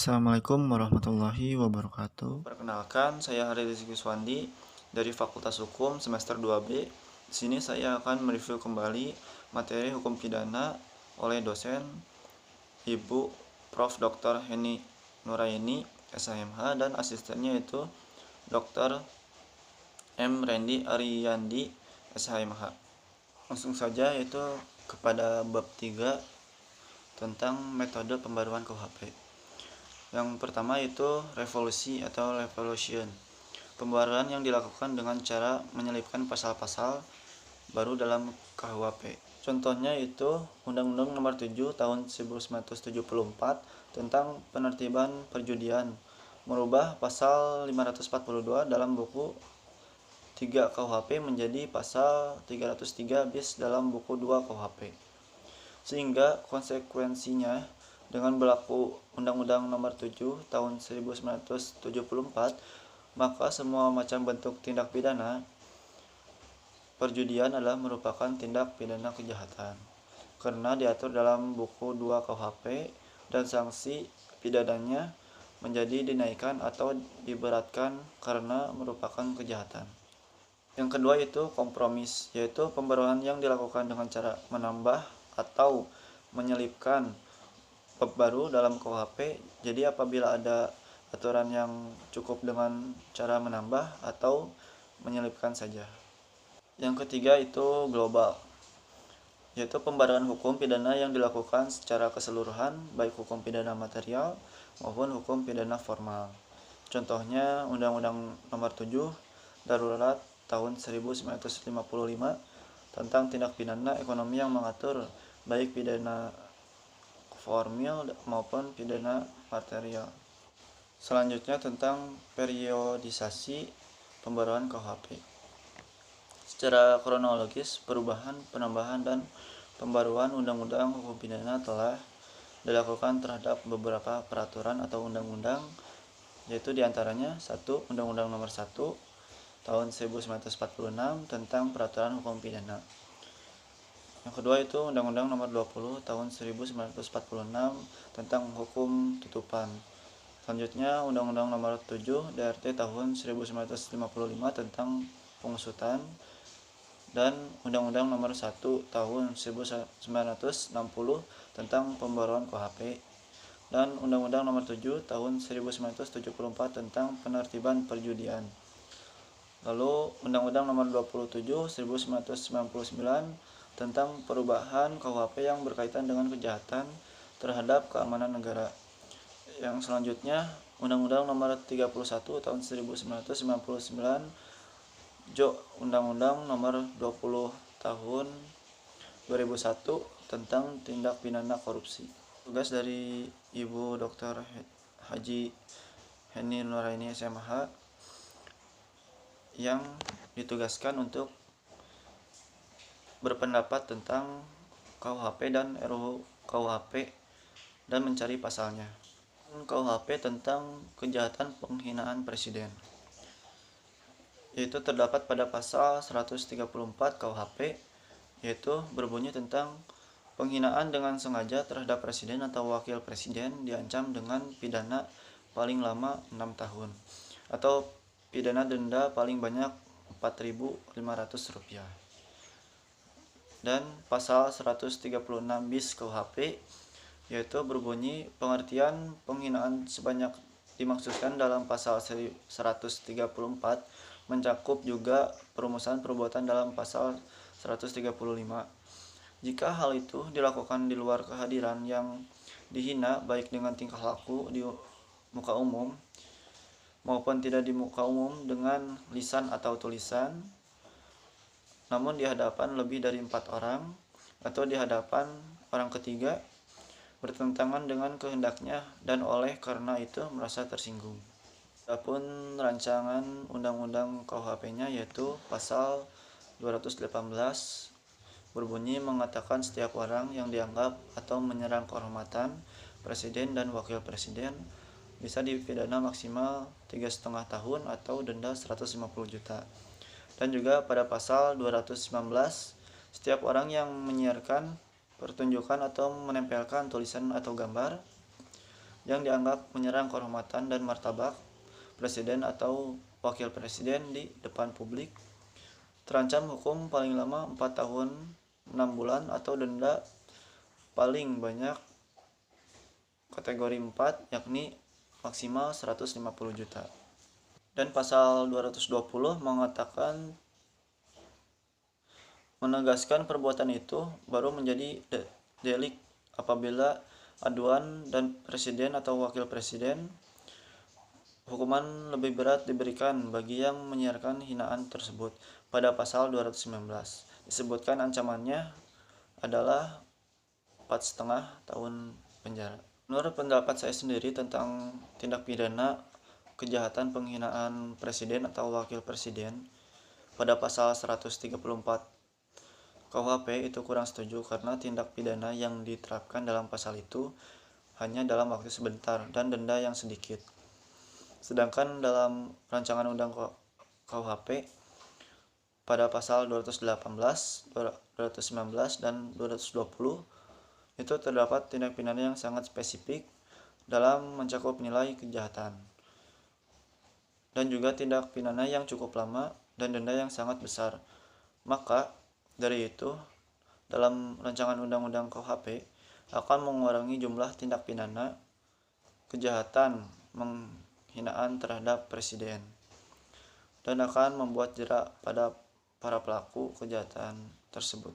Assalamualaikum warahmatullahi wabarakatuh. Perkenalkan, saya Hari Rizky Swandi dari Fakultas Hukum semester 2B. Di sini saya akan mereview kembali materi hukum pidana oleh dosen Ibu Prof. Dr. Heni Nuraini, SHMH, dan asistennya itu Dr. M. Randy Ariyandi, SHMH. Langsung saja yaitu kepada bab 3 tentang metode pembaruan KUHP. Yang pertama itu revolusi atau revolution. Pembaruan yang dilakukan dengan cara menyelipkan pasal-pasal baru dalam KUHP. Contohnya itu Undang-Undang Nomor 7 Tahun 1974 tentang penertiban perjudian, merubah pasal 542 dalam buku 3 KUHP menjadi pasal 303 bis dalam buku 2 KUHP. Sehingga konsekuensinya dengan berlaku Undang-Undang Nomor 7 Tahun 1974, maka semua macam bentuk tindak pidana perjudian adalah merupakan tindak pidana kejahatan karena diatur dalam buku 2 KUHP dan sanksi pidananya menjadi dinaikkan atau diberatkan karena merupakan kejahatan. Yang kedua itu kompromis, yaitu pembaruan yang dilakukan dengan cara menambah atau menyelipkan bab baru dalam KUHP. Jadi apabila ada aturan yang cukup dengan cara menambah atau menyelipkan saja. Yang ketiga itu global, yaitu pembaruan hukum pidana yang dilakukan secara keseluruhan, baik hukum pidana material maupun hukum pidana formal. Contohnya Undang-Undang Nomor 7 Darurat tahun 1955 tentang tindak pidana ekonomi yang mengatur baik pidana formil maupun pidana material. Selanjutnya tentang periodisasi pembaruan KUHP. Secara kronologis, perubahan, penambahan, dan pembaruan undang-undang hukum pidana telah dilakukan terhadap beberapa peraturan atau undang-undang, yaitu diantaranya 1. Undang-Undang Nomor 1 Tahun 1946 tentang peraturan hukum pidana. Yang kedua itu Undang-Undang Nomor 20 Tahun 1946 tentang hukum tutupan. Selanjutnya Undang-Undang Nomor 7 DRT Tahun 1955 tentang pengusutan, dan Undang-Undang Nomor 1 Tahun 1960 tentang pembaruan KUHP, dan Undang-Undang Nomor 7 Tahun 1974 tentang penertiban perjudian. Lalu Undang-Undang Nomor 27 1999 tentang perubahan KUHP yang berkaitan dengan kejahatan terhadap keamanan negara. Yang selanjutnya Undang-Undang Nomor 31 Tahun 1999 Undang-Undang Nomor 20 Tahun 2001 tentang tindak pidana korupsi. Tugas dari Ibu Dr. Haji Heni Nuraini, SMH, yang ditugaskan untuk berpendapat tentang KUHP dan RUU KUHP dan mencari pasalnya. KUHP tentang kejahatan penghinaan presiden, yaitu terdapat pada pasal 134 KUHP, yaitu berbunyi tentang penghinaan dengan sengaja terhadap presiden atau wakil presiden diancam dengan pidana paling lama 6 tahun atau pidana denda paling banyak Rp4.500. Dan pasal 136 bis KUHP, yaitu berbunyi pengertian penghinaan sebanyak dimaksudkan dalam pasal 134 mencakup juga perumusan perbuatan dalam pasal 135. Jika hal itu dilakukan di luar kehadiran yang dihina baik dengan tingkah laku di muka umum maupun tidak di muka umum dengan lisan atau tulisan, namun di hadapan lebih dari 4 orang atau di hadapan orang ketiga, bertentangan dengan kehendaknya dan oleh karena itu merasa tersinggung. Adapun rancangan undang-undang KUHP-nya yaitu pasal 218 berbunyi mengatakan setiap orang yang dianggap atau menyerang kehormatan presiden dan wakil presiden bisa dipidana maksimal 3,5 tahun atau denda 150 juta. Dan juga pada pasal 219, setiap orang yang menyiarkan, pertunjukan atau menempelkan tulisan atau gambar yang dianggap menyerang kehormatan dan martabat presiden atau wakil presiden di depan publik, terancam hukum paling lama 4 tahun 6 bulan atau denda paling banyak kategori 4 yakni maksimal 150 juta. Dan pasal 220 mengatakan menegaskan perbuatan itu baru menjadi delik apabila aduan dan presiden atau wakil presiden hukuman lebih berat diberikan bagi yang menyiarkan hinaan tersebut. Pada pasal 219 disebutkan ancamannya adalah 4,5 tahun penjara. Menurut pendapat saya sendiri tentang tindak pidana kejahatan penghinaan presiden atau wakil presiden pada pasal 134 KUHP itu kurang setuju karena tindak pidana yang diterapkan dalam pasal itu hanya dalam waktu sebentar dan denda yang sedikit. Sedangkan dalam rancangan undang KUHP pada pasal 218, 219, dan 220 itu terdapat tindak pidana yang sangat spesifik dalam mencakup nilai kejahatan dan juga tindak pidana yang cukup lama dan denda yang sangat besar. Maka dari itu dalam rancangan undang-undang KUHP akan mengurangi jumlah tindak pidana kejahatan penghinaan terhadap presiden dan akan membuat jerak pada para pelaku kejahatan tersebut.